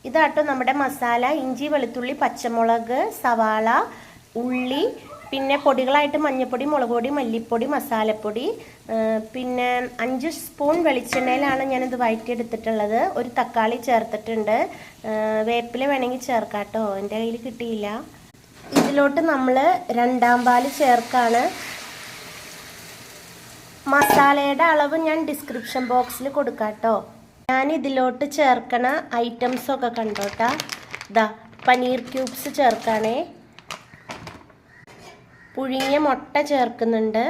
ഇതാട്ടോ നമ്മുടെ മസാല. ഇഞ്ചി, വെളുത്തുള്ളി, പച്ചമുളക്, സവാള, ഉള്ളി, പിന്നെ പൊടികളായിട്ട് മഞ്ഞൾപ്പൊടി, മുളക് പൊടി, മല്ലിപ്പൊടി, മസാലപ്പൊടി, പിന്നെ 5 സ്പൂൺ വെളിച്ചെണ്ണയിലാണ് ഞാനിത് വഴറ്റിയെടുത്തിട്ടുള്ളത്. ഒരു തക്കാളി ചേർത്തിട്ടുണ്ട്. വേപ്പില വേണമെങ്കിൽ ചേർക്കാം കേട്ടോ, എൻ്റെ കയ്യിൽ കിട്ടിയില്ല. ഇതിലോട്ട് നമ്മൾ 2-ാം പാല് ചേർക്കാണ്. മസാലയുടെ അളവ് ഞാൻ ഡിസ്ക്രിപ്ഷൻ ബോക്സിൽ കൊടുക്കാം കേട്ടോ. ഞാൻ ഇതിലോട്ട് ചേർക്കണ ഐറ്റംസൊക്കെ കണ്ടോട്ടാ. ഇതാ പനീർ ക്യൂബ്സ് ചേർക്കാണേ, പുഴുങ്ങിയ മുട്ട ചേർക്കുന്നുണ്ട്.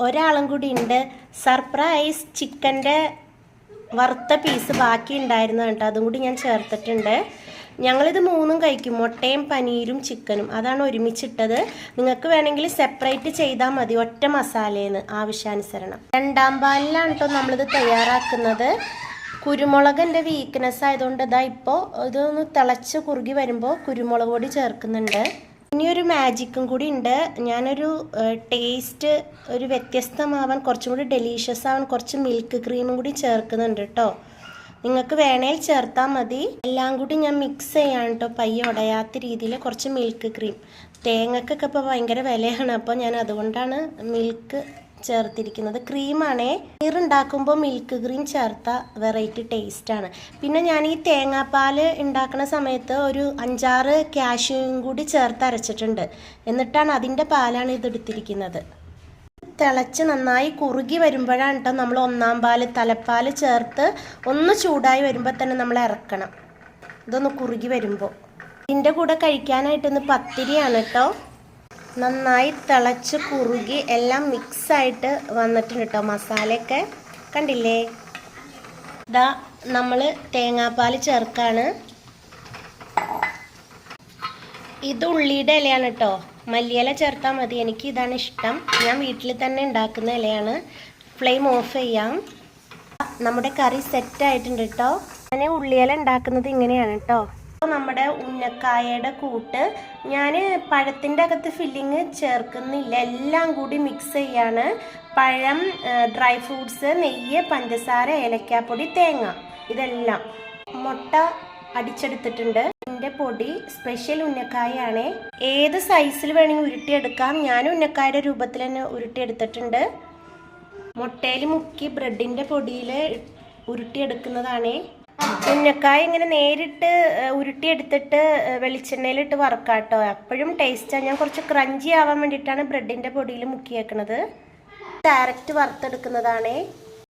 ഒരാളും കൂടി ഉണ്ട്, സർപ്രൈസ് ചിക്കൻ്റെ വറുത്ത പീസ് ബാക്കി ഉണ്ടായിരുന്നു കേട്ടോ, അതും കൂടി ഞാൻ ചേർത്തിട്ടുണ്ട്. ഞങ്ങളിത് 3ഉം കഴിക്കും, മുട്ടയും പനീരും ചിക്കനും, അതാണ് ഒരുമിച്ചിട്ടത്. നിങ്ങൾക്ക് വേണമെങ്കിൽ സെപ്പറേറ്റ് ചെയ്താൽ മതി, ഒറ്റ മസാലയെന്ന് ആവശ്യാനുസരണം. 2-ാം പാലിലാണ് കേട്ടോ നമ്മളിത് തയ്യാറാക്കുന്നത്. കുരുമുളക് എൻ്റെ വീക്ക്നെസ് ആയതുകൊണ്ട് ഇതാ ഇപ്പോൾ ഇതൊന്ന് തിളച്ച് കുറുകി വരുമ്പോൾ കുരുമുളക് പൊടി ചേർക്കുന്നുണ്ട്. ഇനിയൊരു മാജിക്കും കൂടി ഉണ്ട്. ഞാനൊരു ടേസ്റ്റ് ഒരു വ്യത്യസ്തമാവാൻ, കുറച്ചും കൂടി ഡെലീഷ്യസ് ആവാൻ കുറച്ച് മിൽക്ക് ക്രീമും കൂടി ചേർക്കുന്നുണ്ട് കേട്ടോ. നിങ്ങൾക്ക് വേണേൽ ചേർത്താൽ മതി. എല്ലാം കൂടി ഞാൻ മിക്സ് ചെയ്യാണ് കേട്ടോ, പയ്യെ ഉടയാത്ത രീതിയിൽ. കുറച്ച് മിൽക്ക് ക്രീം, തേങ്ങക്കൊക്കെ ഇപ്പോൾ ഭയങ്കര വിലയാണ്, അപ്പോൾ ഞാൻ അതുകൊണ്ടാണ് മിൽക്ക് ചേർത്തിരിക്കുന്നത്. ക്രീമാണേ. പനീർ ഉണ്ടാക്കുമ്പോൾ മിൽക്ക് ക്രീം ചേർത്ത വെറൈറ്റി ടേസ്റ്റാണ്. പിന്നെ ഞാൻ ഈ തേങ്ങാപ്പാൽ ഉണ്ടാക്കുന്ന സമയത്ത് ഒരു 5-6 കാഷ്യൂയും കൂടി ചേർത്ത് അരച്ചിട്ടുണ്ട്. എന്നിട്ടാണ് അതിൻ്റെ പാലാണ് ഇത് എടുത്തിരിക്കുന്നത്. തിളച്ച് നന്നായി കുറുകി വരുമ്പോഴാണ് കേട്ടോ നമ്മൾ 1-ാം പാല് തലപ്പാൽ ചേർത്ത് ഒന്ന് ചൂടായി വരുമ്പോൾ തന്നെ നമ്മൾ ഇറക്കണം. ഇതൊന്ന് കുറുകി വരുമ്പോൾ. ഇതിൻ്റെ കൂടെ കഴിക്കാനായിട്ടൊന്ന് പത്തിരിയാണ് കേട്ടോ. നന്നായി തിളച്ച് കുറുകി എല്ലാം മിക്സായിട്ട് വന്നിട്ടുണ്ട് കേട്ടോ. മസാലയൊക്കെ കണ്ടില്ലേ. ഇതാ നമ്മൾ തേങ്ങാപ്പാൽ ചേർക്കാണ്. ഇത് ഉള്ളിയുടെ ഇലയാണ് കേട്ടോ, മല്ലിയില ചേർത്താൽ മതി, എനിക്ക് ഇതാണ് ഇഷ്ടം. ഞാൻ വീട്ടിൽ തന്നെ ഉണ്ടാക്കുന്ന ഇലയാണ്. ഫ്ലെയിം ഓഫ് ചെയ്യാം. നമ്മുടെ കറി സെറ്റായിട്ടുണ്ട് കേട്ടോ. ഞാൻ ഉള്ളിയില ഉണ്ടാക്കുന്നത് ഇങ്ങനെയാണ് കേട്ടോ. നമ്മുടെ ഉന്നക്കായയുടെ കൂട്ട് ഞാൻ പഴത്തിൻ്റെ അകത്ത് ഫില്ലിങ് ചേർക്കുന്നില്ല, എല്ലാം കൂടി മിക്സ് ചെയ്യാണ്. പഴം, ഡ്രൈ ഫ്രൂട്ട്സ്, നെയ്യ്, പഞ്ചസാര, ഏലക്കാപ്പൊടി, തേങ്ങ, ഇതെല്ലാം. മുട്ട അടിച്ചെടുത്തിട്ടുണ്ട്. ഇതിൻ്റെ പൊടി സ്പെഷ്യൽ ഉന്നക്കായാണ്. ഏത് സൈസിൽ വേണമെങ്കിൽ ഉരുട്ടിയെടുക്കാം. ഞാൻ ഉന്നക്കായുടെ രൂപത്തിൽ തന്നെ ഉരുട്ടിയെടുത്തിട്ടുണ്ട്. മുട്ടയിൽ മുക്കി ബ്രെഡിൻ്റെ പൊടിയിൽ ഉരുട്ടിയെടുക്കുന്നതാണ്. ഉന്നക്കായ ഇങ്ങനെ നേരിട്ട് ഉരുട്ടിയെടുത്തിട്ട് വെളിച്ചെണ്ണയിലിട്ട് വറക്കാം കേട്ടോ, അപ്പോഴും ടേസ്റ്റാണ്. ഞാൻ കുറച്ച് ക്രഞ്ചി ആവാൻ വേണ്ടിയിട്ടാണ് ബ്രെഡിൻ്റെ പൊടിയിൽ മുക്കിയേക്കുന്നത്. ഡയറക്റ്റ് വറുത്തെടുക്കുന്നതാണ്.